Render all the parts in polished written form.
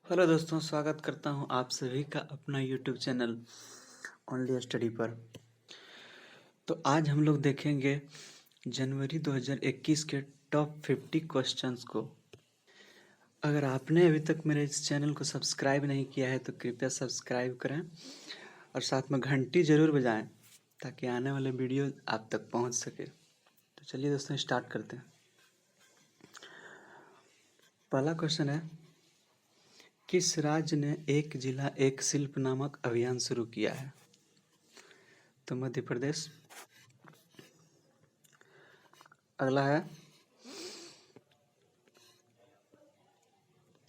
Hello दोस्तों, स्वागत करता हूं आप सभी का अपना यूट्यूब चैनल ओनली स्टडी पर। तो आज हम लोग देखेंगे जनवरी 2021 के टॉप 50 क्वेश्चंस को। अगर आपने अभी तक मेरे इस चैनल को सब्सक्राइब नहीं किया है तो कृपया सब्सक्राइब करें और साथ में घंटी ज़रूर बजाएं ताकि आने वाले वीडियो आप तक पहुंच सके। तो चलिए दोस्तों, स्टार्ट करते हैं। पहला क्वेश्चन है, किस राज्य ने एक जिला एक शिल्प नामक अभियान शुरू किया है? तो मध्य प्रदेश। अगला है,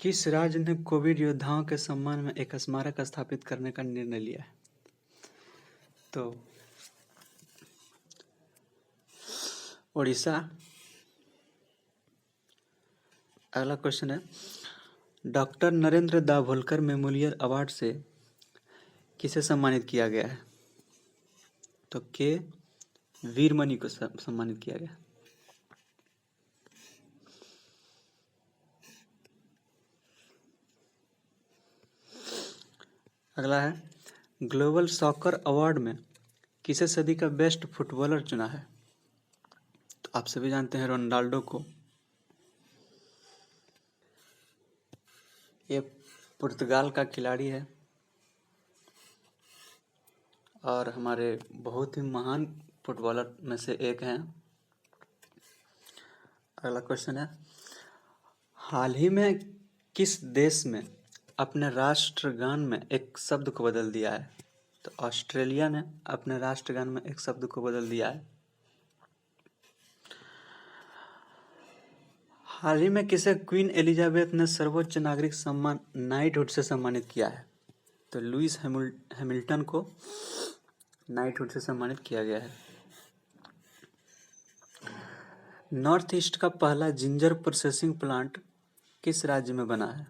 किस राज्य ने कोविड योद्धाओं के सम्मान में एक स्मारक स्थापित करने का निर्णय लिया है? तो उड़ीसा। अगला क्वेश्चन है, doctor Narendra Dabholkar memorial award से किसे सम्मानित किया गया है? तो के वीरमणि को सम्मानित किया गया। अगला है, ग्लोबल सॉकर अवार्ड में किसे सदी का बेस्ट फुटबॉलर चुना है? तो आप सभी जानते हैं रोनाल्डो को। ये पुर्तगाल का खिलाड़ी है और हमारे बहुत ही महान फुटबॉलर में से एक हैं। अगला क्वेश्चन है, हाल ही में किस देश में अपने राष्ट्रगान में एक शब्द को बदल दिया है? तो ऑस्ट्रेलिया ने अपने राष्ट्रगान में एक शब्द को बदल दिया है। हाल ही में किसे क्वीन एलिजाबेथ ने सर्वोच्च नागरिक सम्मान नाइटहुड से सम्मानित किया है? तो लुइस हैमिल्टन को नाइटहुड से सम्मानित किया गया है। नॉर्थ ईस्ट का पहला जिंजर प्रोसेसिंग प्लांट किस राज्य में बना है?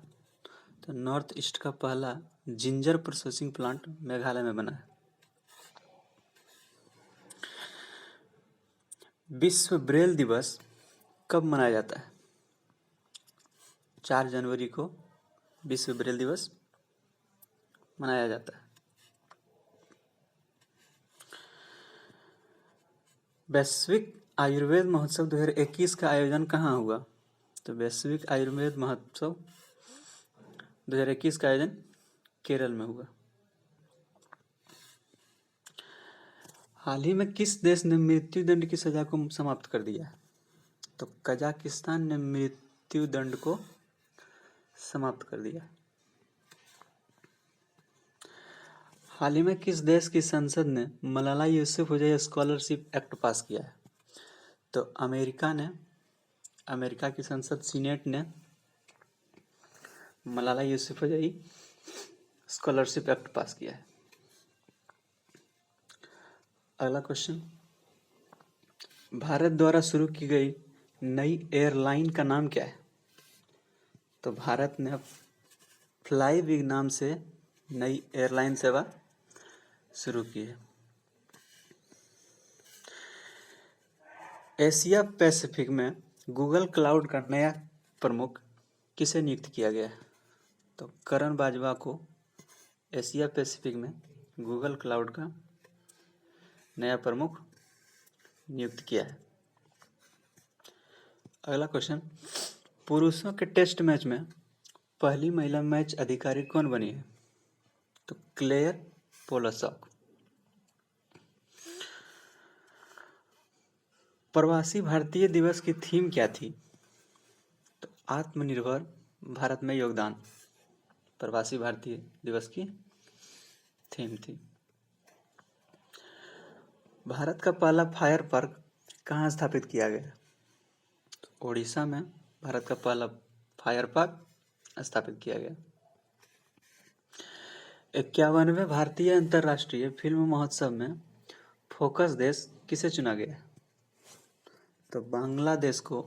तो नॉर्थ ईस्ट का पहला जिंजर प्रोसेसिंग प्लांट मेघालय में बना है। विश्व ब्रेल दिवस कब मनाया जाता है? 4 जनवरी को विश्व ब्रेल दिवस मनाया जाता है। वैश्विक आयुर्वेद महोत्सव 2021 का आयोजन कहाँ हुआ? तो वैश्विक आयुर्वेद महोत्सव 2021 का आयोजन केरल में हुआ। हाल ही में किस देश ने मृत्यु दंड की सजा को समाप्त कर दिया है? तो कजाकिस्तान ने मृत्यु दंड को समाप्त कर दिया। हाल ही में किस देश की संसद ने मलाला यूसुफजई स्कॉलरशिप एक्ट पास किया है? तो अमेरिका की संसद सीनेट ने मलाला यूसुफजई स्कॉलरशिप एक्ट पास किया है। अगला क्वेश्चन, भारत द्वारा शुरू की गई नई एयरलाइन का नाम क्या है? तो भारत ने फ्लाई बिग नाम से नई एयरलाइन सेवा शुरू की है। एशिया पैसिफिक में गूगल क्लाउड का नया प्रमुख किसे नियुक्त किया गया है? तो करण बाजवा को एशिया पैसिफिक में गूगल क्लाउड का नया प्रमुख नियुक्त किया है। अगला क्वेश्चन, पुरुषों के टेस्ट मैच में पहली महिला मैच अधिकारी कौन बनी है? तो क्लेयर पोलासक। प्रवासी भारतीय दिवस की थीम क्या थी? तो आत्मनिर्भर भारत में योगदान प्रवासी भारतीय दिवस की थीम थी। भारत का पहला फायर पार्क कहाँ स्थापित किया गया? तो ओडिशा में भारत का पहला फायर पार्क स्थापित किया गया। 51वें भारतीय अंतर्राष्ट्रीय फिल्म महोत्सव में फोकस देश किसे चुना गया? तो बांग्लादेश को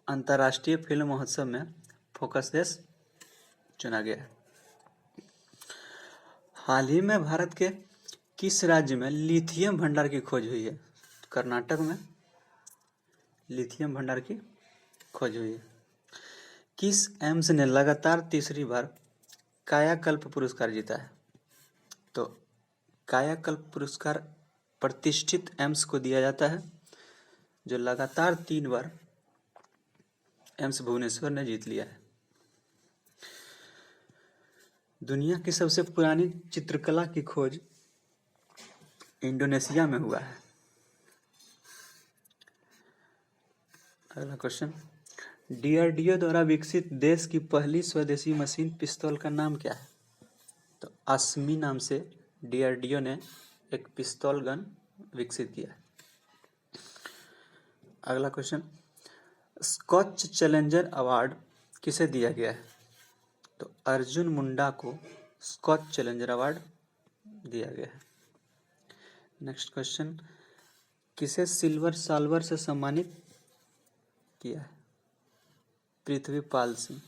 अंतर्राष्ट्रीय फिल्म महोत्सव में फोकस देश चुना गया। हाल ही में भारत के किस राज्य में लिथियम भंडार की खोज हुई है? कर्नाटक में लिथियम भंडार की खोज हुई है। किस एम्स ने लगातार तीसरी बार कायाकल्प पुरस्कार जीता है? तो कायाकल्प पुरस्कार प्रतिष्ठित एम्स को दिया जाता है जो लगातार 3 बार एम्स भुवनेश्वर ने जीत लिया है। दुनिया की सबसे पुरानी चित्रकला की खोज इंडोनेशिया में हुआ है। अगला क्वेश्चन, डीआरडीओ द्वारा विकसित देश की पहली स्वदेशी मशीन पिस्तौल का नाम क्या है? तो अस्मी नाम से डीआरडीओ ने एक पिस्तौल गन विकसित किया है। अगला क्वेश्चन, स्कॉच चैलेंजर अवार्ड किसे दिया गया है? तो अर्जुन मुंडा को स्कॉच चैलेंजर अवार्ड दिया गया है। नेक्स्ट क्वेश्चन, किसे सिल्वर साल्वर से सम्मानित किया है? पृथ्वीपाल सिंह।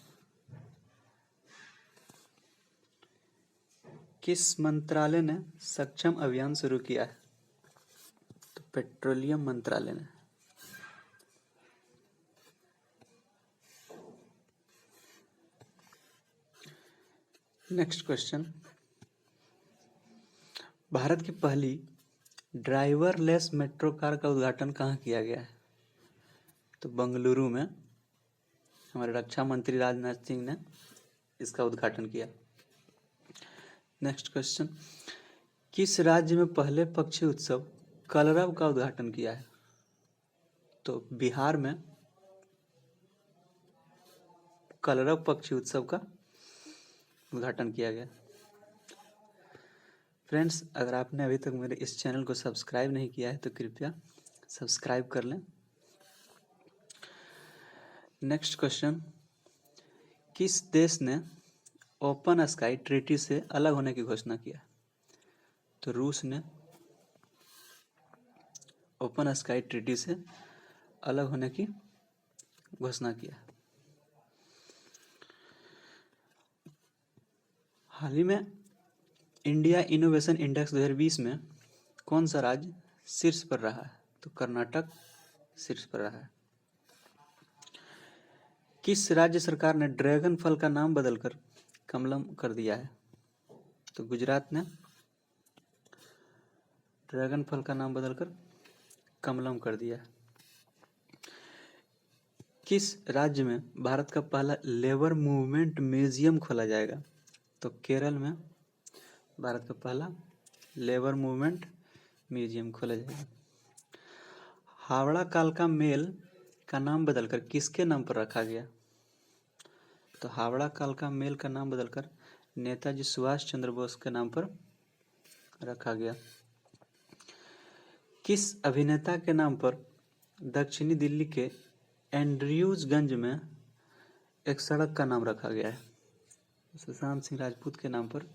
किस मंत्रालय ने सक्षम अभियान शुरू किया है? तो पेट्रोलियम मंत्रालय ने। नेक्स्ट क्वेश्चन, भारत की पहली ड्राइवरलेस मेट्रो कार का उद्घाटन कहाँ किया गया है? तो बंगलुरु में हमारे रक्षा मंत्री राजनाथ सिंह ने इसका उद्घाटन किया। नेक्स्ट क्वेश्चन, किस राज्य में पहले पक्षी उत्सव कलरव का उद्घाटन किया है? तो बिहार में कलरव पक्षी उत्सव का उद्घाटन किया गया। फ्रेंड्स, अगर आपने अभी तक मेरे इस चैनल को सब्सक्राइब नहीं किया है तो कृपया सब्सक्राइब कर लें। नेक्स्ट क्वेश्चन, किस देश ने ओपन स्काई ट्रीटी से अलग होने की घोषणा किया? तो रूस ने ओपन स्काई ट्रीटी से अलग होने की घोषणा किया। हाल ही में इंडिया इनोवेशन इंडेक्स 2020 में कौन सा राज्य शीर्ष पर रहा है? तो कर्नाटक शीर्ष पर रहा है। किस राज्य सरकार ने ड्रैगन फल का नाम बदलकर कमलम कर दिया है? तो गुजरात ने ड्रैगन फल का नाम बदलकर कमलम कर दिया है। किस राज्य में भारत का पहला लेबर मूवमेंट म्यूजियम खोला जाएगा? तो केरल में भारत का पहला लेबर मूवमेंट म्यूजियम खोला जाएगा। हावड़ा कालका मेल का नाम बदलकर किसके नाम पर रखा गया? तो हावड़ा कालका मेल का नाम बदलकर नेताजी सुभाष चंद्र बोस के नाम पर रखा गया। किस अभिनेता के नाम पर दक्षिणी दिल्ली के एंड्रयूजगंज में एक सड़क का नाम रखा गया है? सुशांत सिंह राजपूत के नाम पर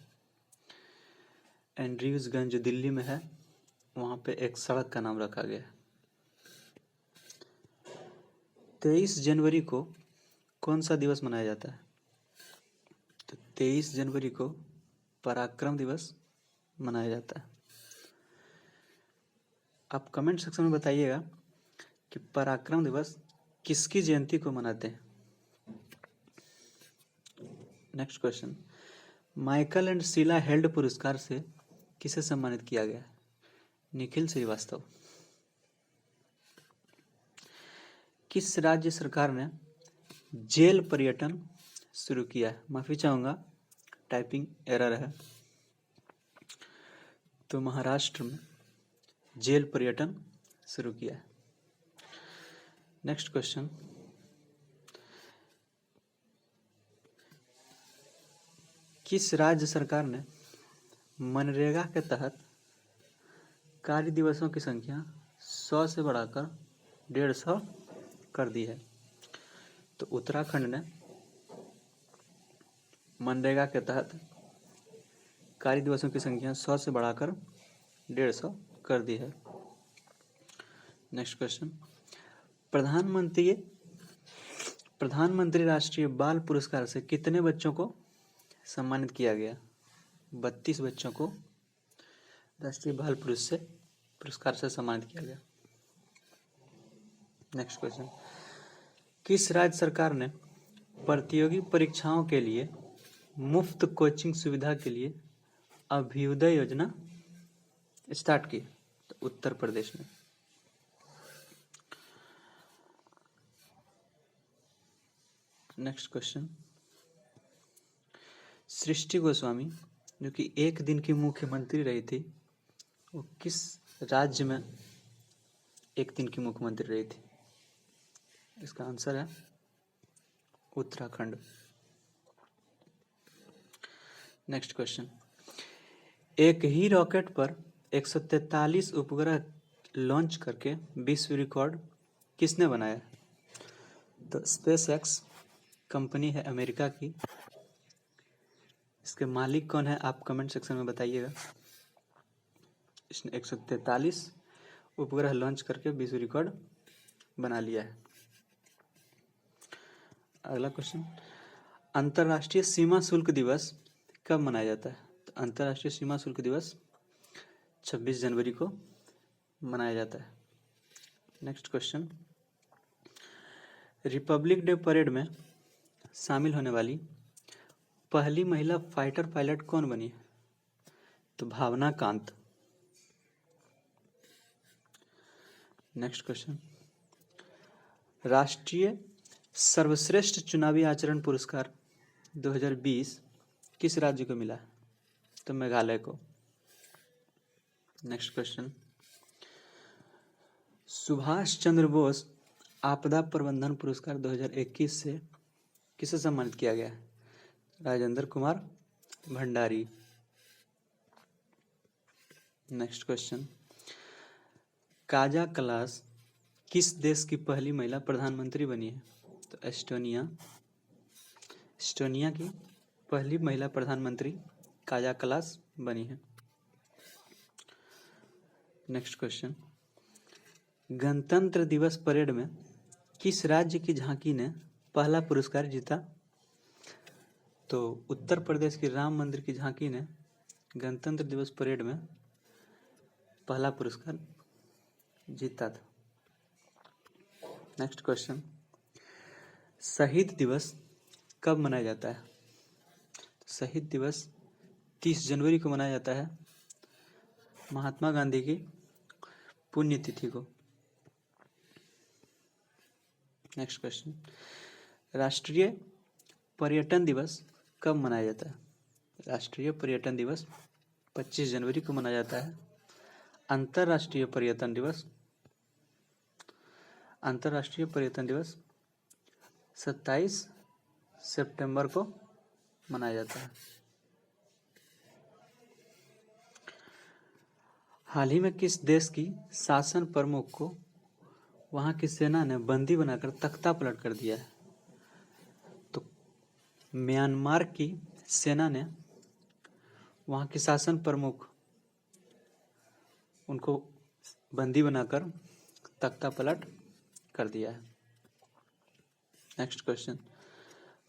एंड्रयूजगंज जो दिल्ली में है वहाँ पे एक सड़क का नाम रखा गया है। 23 जनवरी को कौन सा दिवस मनाया जाता है? तो 23 जनवरी को पराक्रम दिवस मनाया जाता है। आप कमेंट सेक्शन में बताइएगा कि पराक्रम दिवस किसकी जयंती को मनाते हैं। Next question, Michael and Sheila Held पुरस्कार से किसे सम्मानित किया गया? निखिल श्रीवास्तव। किस राज्य सरकार ने जेल पर्यटन शुरू किया है? माफी चाहूंगा, टाइपिंग एरर है। तो महाराष्ट्र में जेल पर्यटन शुरू किया है। नेक्स्ट क्वेश्चन, किस राज्य सरकार ने मनरेगा के तहत कार्य दिवसों की संख्या 100 से बढ़ाकर 150 कर दी है? तो उत्तराखंड ने मनरेगा के तहत कार्य दिवसों की संख्या 100 से बढ़ाकर 150 कर दी है। नेक्स्ट क्वेश्चन, प्रधानमंत्री राष्ट्रीय बाल पुरस्कार से कितने बच्चों को सम्मानित किया गया? 32 बच्चों को राष्ट्रीय बाल पुरस्कार से सम्मानित किया गया। नेक्स्ट क्वेश्चन, किस राज्य सरकार ने प्रतियोगी परीक्षाओं के लिए मुफ्त कोचिंग सुविधा के लिए अभ्युदय योजना स्टार्ट की? तो उत्तर प्रदेश में। नेक्स्ट क्वेश्चन, सृष्टि गोस्वामी जो कि एक दिन की मुख्यमंत्री रही थी, वो किस राज्य में एक दिन की मुख्यमंत्री रही थी? इसका आंसर है उत्तराखंड। नेक्स्ट क्वेश्चन, एक ही रॉकेट पर 143 उपग्रह लॉन्च करके विश्व रिकॉर्ड किसने बनाया? तो स्पेस एक्स कंपनी है अमेरिका की। इसके मालिक कौन है आप कमेंट सेक्शन में बताइएगा। इसने 143 उपग्रह लॉन्च करके विश्व रिकॉर्ड बना लिया है। अगला क्वेश्चन, अंतर्राष्ट्रीय सीमा शुल्क दिवस कब मनाया जाता है? तो अंतर्राष्ट्रीय सीमा शुल्क दिवस 26 जनवरी को मनाया जाता है। Next question, Republic day parade में शामिल होने वाली पहली महिला फाइटर पायलट कौन बनी है? तो भावना कांत। नेक्स्ट क्वेश्चन, राष्ट्रीय सर्वश्रेष्ठ चुनावी आचरण पुरस्कार 2020 किस राज्य को मिला? तो मेघालय को। नेक्स्ट क्वेश्चन, सुभाष चंद्र बोस आपदा प्रबंधन पुरस्कार 2021 से किसे सम्मानित किया गया? Rajendra Kumar Bhandari. Next question, Kaja Kallas किस देश की पहली महिला प्रधानमंत्री बनी है? तो एस्टोनिया। एस्टोनिया की पहली महिला प्रधानमंत्री काजा कलास बनी है। नेक्स्ट क्वेश्चन, गणतंत्र दिवस परेड में किस राज्य की झांकी ने पहला पुरस्कार जीता? तो उत्तर प्रदेश की राम मंदिर की झांकी ने गणतंत्र दिवस परेड में पहला पुरस्कार जीता था। नेक्स्ट क्वेश्चन, शहीद दिवस कब मनाया जाता है? शहीद दिवस 30 जनवरी को मनाया जाता है, महात्मा गांधी की पुण्यतिथि को। नेक्स्ट क्वेश्चन, राष्ट्रीय पर्यटन दिवस कब मनाया जाता है? राष्ट्रीय पर्यटन दिवस 25 जनवरी को मनाया जाता है। अंतर्राष्ट्रीय पर्यटन दिवस 27 सितंबर को मनाया जाता है। हाल ही में किस देश की शासन प्रमुख को वहां की सेना ने बंदी बनाकर तख्ता पलट कर दिया है? तो म्यांमार की सेना ने वहां की शासन प्रमुख उनको बंदी बनाकर तख्ता पलट कर दिया है। नेक्स्ट क्वेश्चन,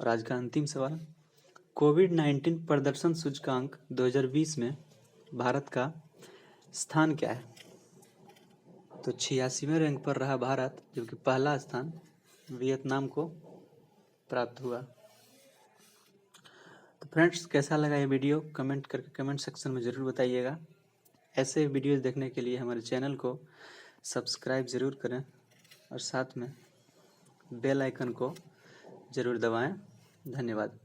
और आज का अंतिम सवाल, कोविड-19 प्रदर्शन सूचकांक 2020 में भारत का स्थान क्या है? तो 86वें रैंक पर रहा भारत, जबकि पहला स्थान वियतनाम को प्राप्त हुआ। तो फ्रेंड्स, कैसा लगा ये वीडियो कमेंट करके कमेंट सेक्शन में ज़रूर बताइएगा। ऐसे वीडियोस देखने के लिए हमारे चैनल को सब्सक्राइब ज़रूर करें और साथ में बेल आइकन को ज़रूर दबाएं। धन्यवाद।